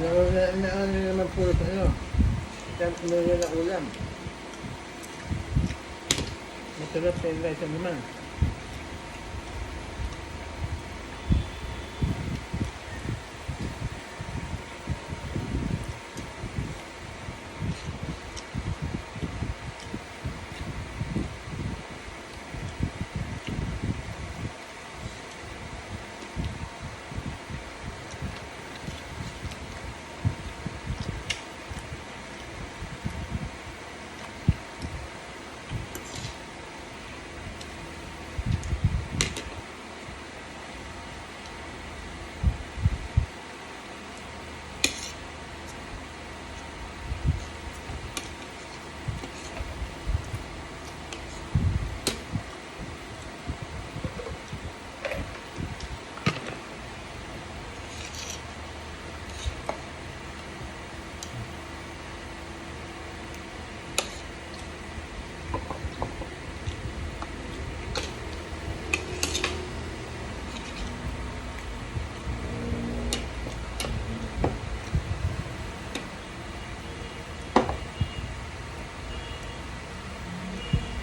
Ano naman po ano? Meron na ulam. Masarap sa rice naman.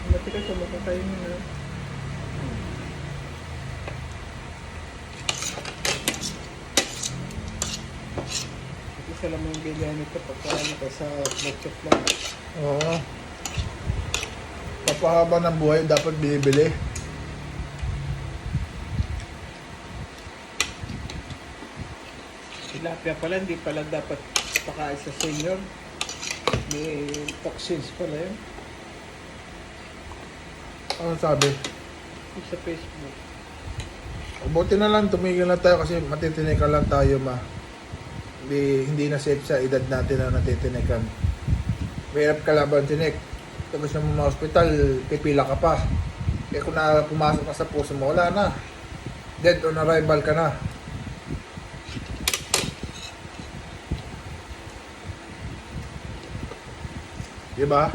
Matikas sa makakain mo na. Isa lang mo yung ganyan nito pagkain ka sa butchok lang. Oo. Papahaba ng buhay, dapat binibili. Tilapia pala, hindi pala dapat pakain sa senior. May toxins pala yun. Ano sabi? Sa Facebook. Buti na lang, tumigil na tayo kasi matitinikan lang tayo hindi na safe sa edad natin na natitinikan. Mahirap kalaban tinik. Tapos na mga hospital, pipila ka pa. Eh kung pumasok ka sa puso mo, wala na. Dead on arrival ka na. Diba?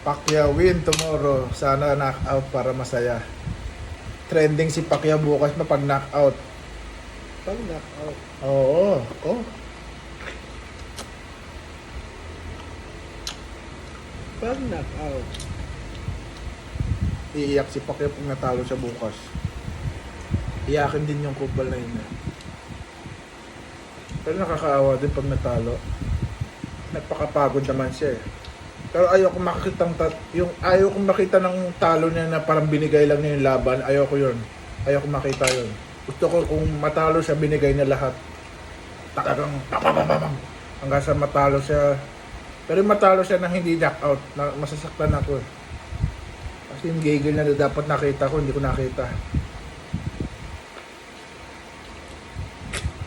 Pacquiao win tomorrow. Sana knockout para masaya. Trending si Pacquiao bukas pag knockout. Pag knockout. Oo. Oh. Pag knockout. Iiyak si Pacquiao pag natalo siya bukas. Iyakin din yung kupal na yun. Pero nakakaawa din pag natalo. Nagpakapagod naman siya eh. Pero ayoko makita ng talo niya na parang binigay lang niya yung laban. Ayoko yun. Ayoko makita yun. Gusto ko kung matalo siya, binigay niya lahat. Talagang papapapapam. Hanggang sa matalo siya. Pero yung matalo siya nang hindi knockout, masasaktan ako eh. Kasi yung gigil na dapat nakita ko, hindi ko nakita.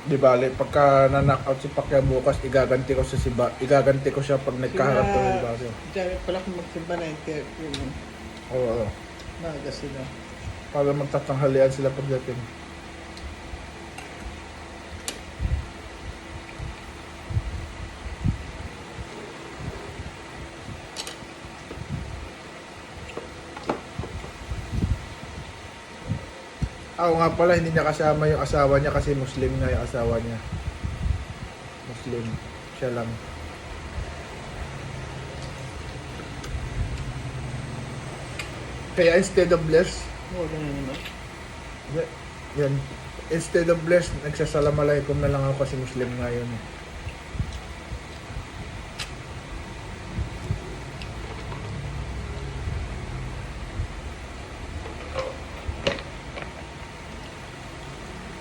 Di bale, pagka na-knockout si Pacquiao bukas, igaganti ko siya pag nagkaharap ko ng bago. Diyan pala kung magsimba na interview mo. Oo. Maaga sila. Para magtatanghalian sila pagdating. Ako nga pala, hindi niya kasama yung asawa niya kasi Muslim nga yung asawa niya. Muslim. Siya lang. Kaya instead of blessed, Oo, ganun naman. yan. Instead of blessed, nagsasalamalaikum na lang ako kasi Muslim nga yun.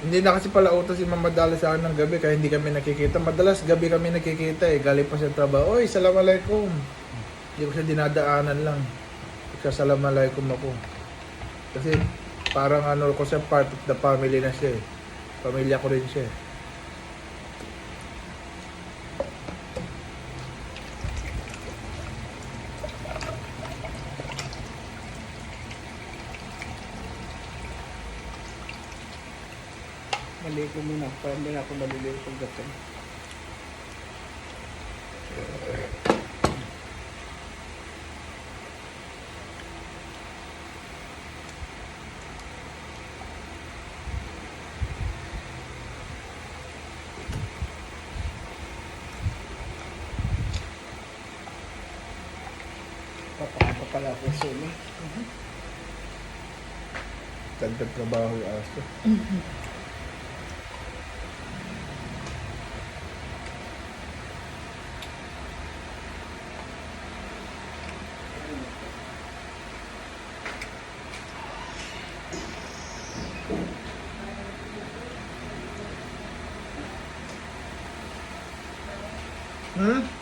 Hindi na kasi pala utos si Mama Dala sa akin ng gabi kaya hindi kami nakikita. Madalas gabi kami nakikita eh. Galing pa sa trabaho. Oy, salamalaikum. Hindi ko siya dinadaanan lang. Salamalaikum ako. Kasi parang ano ko siya, part of the family na siya eh. Pamilya ko rin siya eh. Maligo muna. Parang hindi na ako maliligo pagdating. Papakita pala ako sa inyo. Dagdag trabaho yung aso. Hmm?